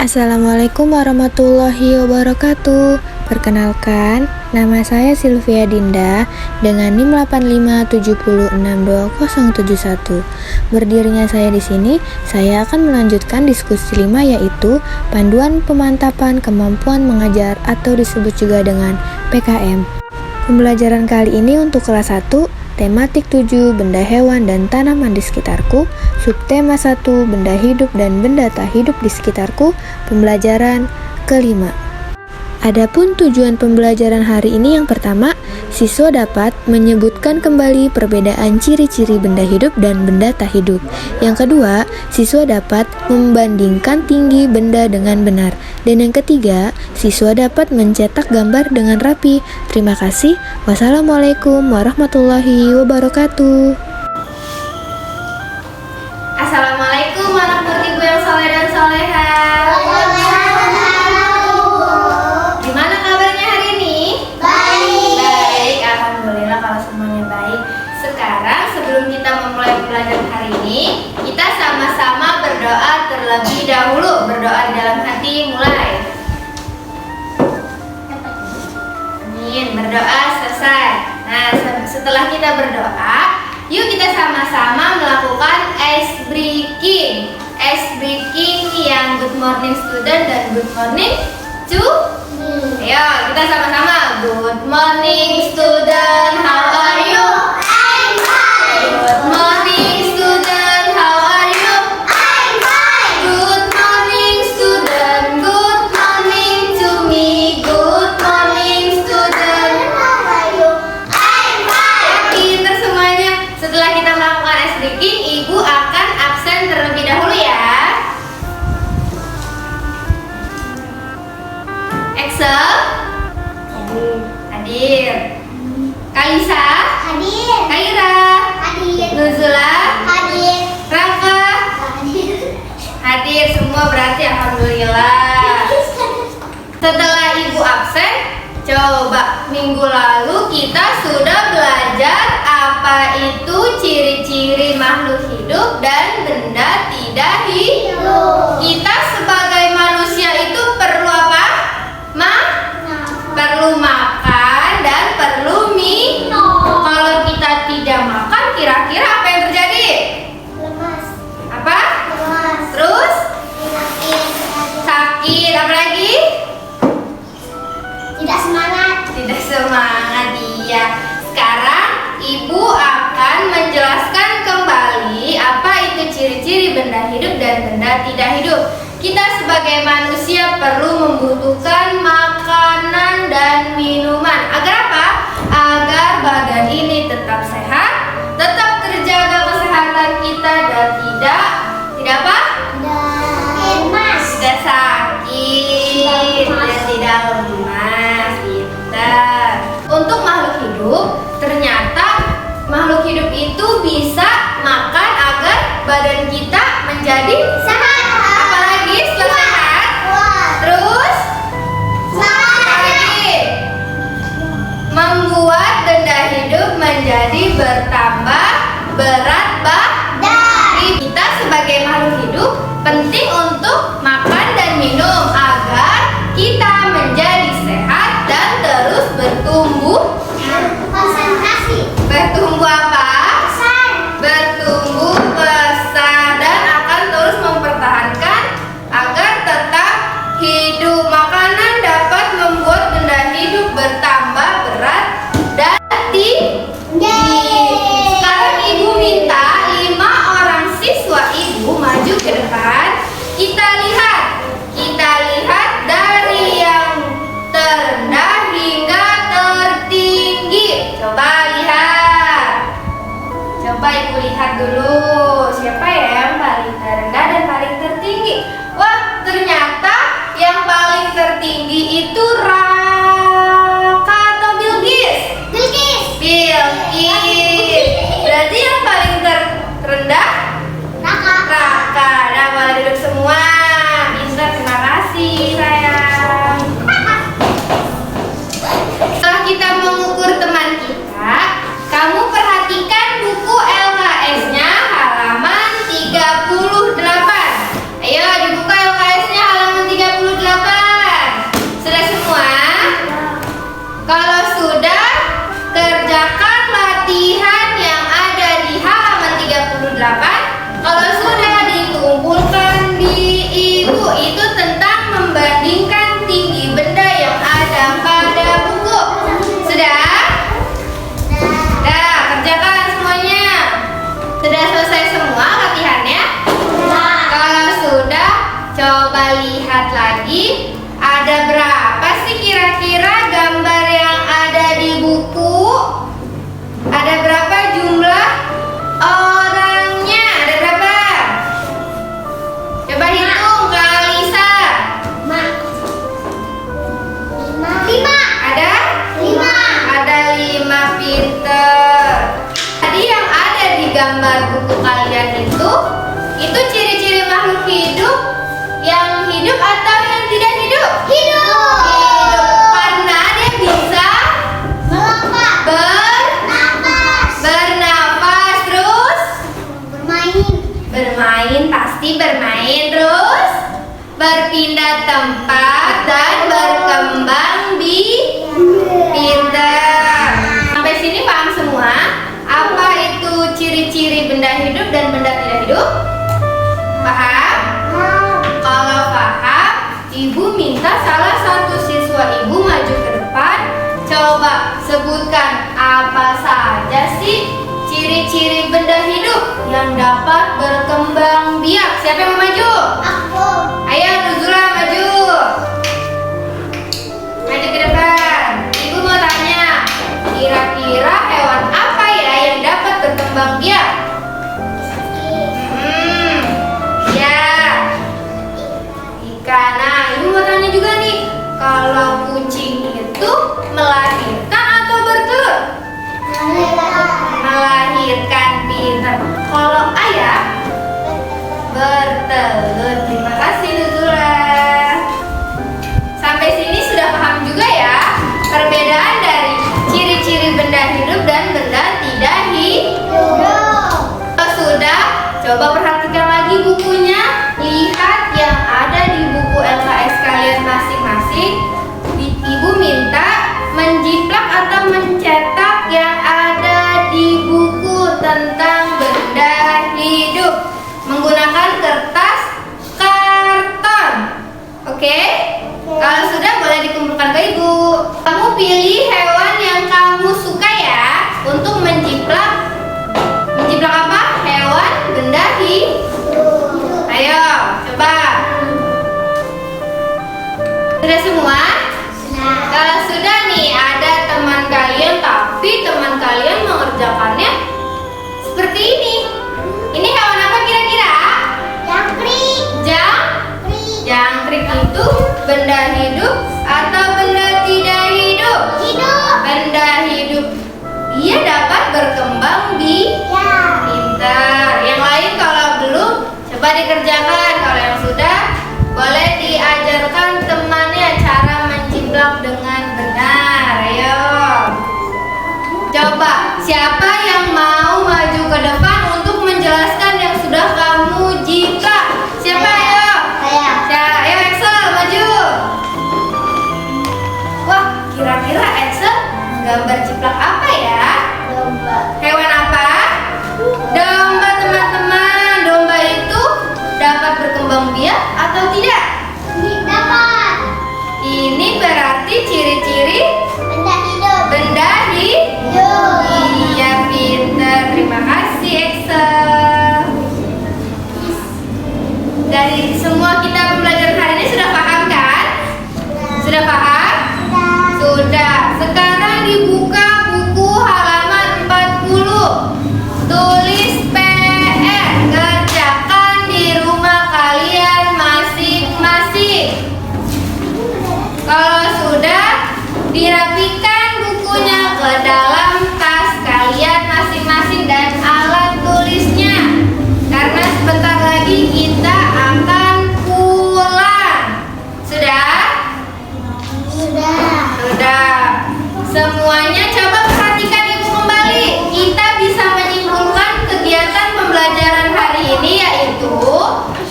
Assalamualaikum warahmatullahi wabarakatuh. Perkenalkan, nama saya Sylvia Dinda dengan NIM 85762071. Berdirinya saya di sini, saya akan melanjutkan diskusi 5 yaitu panduan pemantapan kemampuan mengajar atau disebut juga dengan PKM. Pembelajaran kali ini untuk kelas 1, tematik 7, benda hewan dan tanaman di sekitarku. Subtema 1, benda hidup dan benda tak hidup di sekitarku. Pembelajaran kelima. Adapun tujuan pembelajaran hari ini yang pertama, siswa dapat menyebutkan kembali perbedaan ciri-ciri benda hidup dan benda tak hidup. Yang kedua, siswa dapat membandingkan tinggi benda dengan benar. Dan yang ketiga, siswa dapat mencetak gambar dengan rapi. Terima kasih. Wassalamualaikum warahmatullahi wabarakatuh. Assalamualaikum warahmatullahi wabarakatuh, yang soleh dan soleha. Gimana kabarnya hari ini? Baik, alhamdulillah kalau semuanya baik. Sekarang sebelum kita memulai pelajaran hari ini, kita sama-sama berdoa terlebih dahulu. Berdoa di dalam hati, mulai. Amin, berdoa selesai. Nah, setelah kita berdoa, yuk kita sama-sama melakukan ice breaking. Ice breaking yang good morning student dan good morning to me. Ayo kita sama-sama. Good morning student, how are you? I'm fine. Good morning student, how are you? I'm fine. Good morning student, good morning to me. Good morning student, how are you? I'm fine. Pintar semuanya. Setelah kita melakukan ice breaking, ibu akan absen terlebih dahulu ya. Excel hadir. Kalisa hadir. Kaira hadir. Nuzula hadir. Rafa hadir. Semua berarti alhamdulillah. Setelah ibu absen, coba minggu lalu kita sudah belajar apa itu ciri-ciri makhluk hidup dan benda tidak hidup. Kita sebagai manusia itu perlu apa? Perlu makan dan perlu minum. Kalau kita tidak makan, kira-kira apa yang terjadi? Lemas. Apa? Lemas. Terus? Sakit. Apa lagi? Tidak semangat. Tidak semangat, iya. Sekarang ibu akan menjelaskan kembali apa itu ciri-ciri benda hidup dan benda tidak hidup. Kita sebagai manusia perlu membutuhkan makanan dan minuman. Agar apa? Agar badan ini tetap sehat, tetap terjaga kesehatan kita dan tidak apa? Lemas. Tidak sakit dan tidak lemas. Pintar. Untuk makhluk hidup, ternyata makhluk hidup itu bisa makan agar badan kita menjadi sehat. Apalagi setelah sehat? Terus? Apalagi? Membuat benda hidup menjadi bertambah berat badan. Kita sebagai makhluk hidup penting untuk makan dan minum agar kita menjadi sehat dan terus bertumbuh. Konsentrasi. Bertumbuh apa? Besar. Bertumbuh besar dan akan terus mempertahankan agar tetap hidup. Makanan dapat membuat benda hidup bertambah berat dan tinggi. Sekarang ibu minta 5 orang siswa ibu maju ke depan. Kita lihat dari yang terendah hingga tertinggi. Coba ibu lihat dulu siapa ya yang paling terendah dan paling tertinggi. Wah, ternyata yang paling tertinggi itu Raka atau Bilqis? Bilqis. Berarti yang paling terendah Raka. Nah, boleh duduk semua. Bisa, terima kasih sayang. Setelah kita mengukur teman kita, kamu perhatikan buku LKS-nya halaman 38. Ayo dibuka LKS-nya halaman 38. buku kalian itu ciri-ciri makhluk hidup yang hidup atau yang tidak hidup? Hidup. Karena dia bisa bernafas, terus bermain, pasti bermain, terus berpindah tempat dan berkembang pintar. Sampai sini paham semua? Apa itu ciri-ciri benda hidup dan benda tidak hidup? Paham? Kalau paham, Ibu minta salah satu siswa Ibu maju ke depan. Coba sebutkan apa saja sih ciri-ciri benda hidup yang dapat berkembang biak. Siapa yang mau maju? Aku. Ayo Nuzula maju. Maju ke depan. Ibu mau tanya, kira-kira hewan apa ya yang dapat berkembang biak? Ya, ikan. Nah, ibu mau tanya juga nih, kalau kucing itu melahirkan atau bertelur? Melahirkan, pintar. Kalau ayam bertelur. Terima kasih Nuzula. Sampai sini sudah paham juga ya perbedaan dari ciri-ciri benda hidup dan benda tidak hidup. Kalau sudah, coba perhatikan lagi bukunya. Lihat yang ada di buku LKS kalian masing-masing. Ibu minta menjiplak atau mencetak yang ada di buku tentang benda hidup menggunakan kertas karton. Oke? Kalau sudah, boleh dikumpulkan ke Ibu. Kamu pilih hewan yang kamu suka ya untuk menjiplak. Menjiplak apa? Hewan, benda hidup. Ayo, coba. Sudah semua? Kalau sudah nih, ada teman kalian tapi teman kalian mengerjakannya seperti ini. Ini hewan apa kira-kira? Jangkrik itu benda hidup atau benda tidak hidup? Hidup. Benda hidup. Dia dapat berkembang pintar. Yang lain kalau belum, coba dikerjakan. Kalau yang sudah, boleh diajarkan temannya cara menjiplak dengan benar. Ayo. Coba, siapa yang mau maju ke depan untuk menjelaskan yang sudah kamu jiplak? Siapa? Ayo. Ayo Excel, maju. Wah, kira-kira Excel gambar jiplak apa ya? Hewan apa? Domba, teman-teman. Domba itu dapat berkembang biak atau tidak? Dapat. Ini berarti ciri-ciri benda hidup. Iya, pintar. Terima kasih Excel. Dari semua kita pembelajaran hari ini sudah paham kan? Sudah paham? Sudah. Sekarang dibuka buku halaman 40. Tulis PR. Kerjakan di rumah kalian masing-masing. Kalau sudah, dirapikan bukunya ke dalam tas kalian masing-masing dan alat tulisnya. Karena sebentar lagi kita akan pulang. Sudah? Sudah. Semuanya coba perhatikan Ibu kembali. Kita bisa menyimpulkan kegiatan pembelajaran hari ini yaitu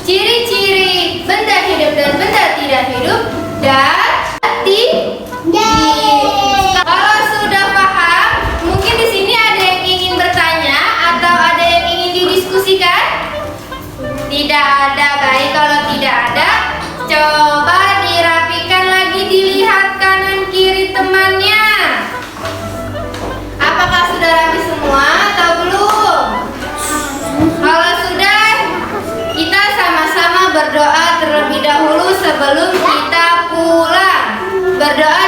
ciri-ciri benda hidup dan benda tidak hidup dan Kalau sudah paham, mungkin di sini ada yang ingin bertanya atau ada yang ingin didiskusikan? Tidak ada. Baik, kalau tidak ada, coba dirapikan lagi, dilihat kanan kiri temannya. Apakah sudah rapi semua atau belum? Kalau sudah, kita sama-sama berdoa terlebih dahulu sebelum kita pulang. Berdoa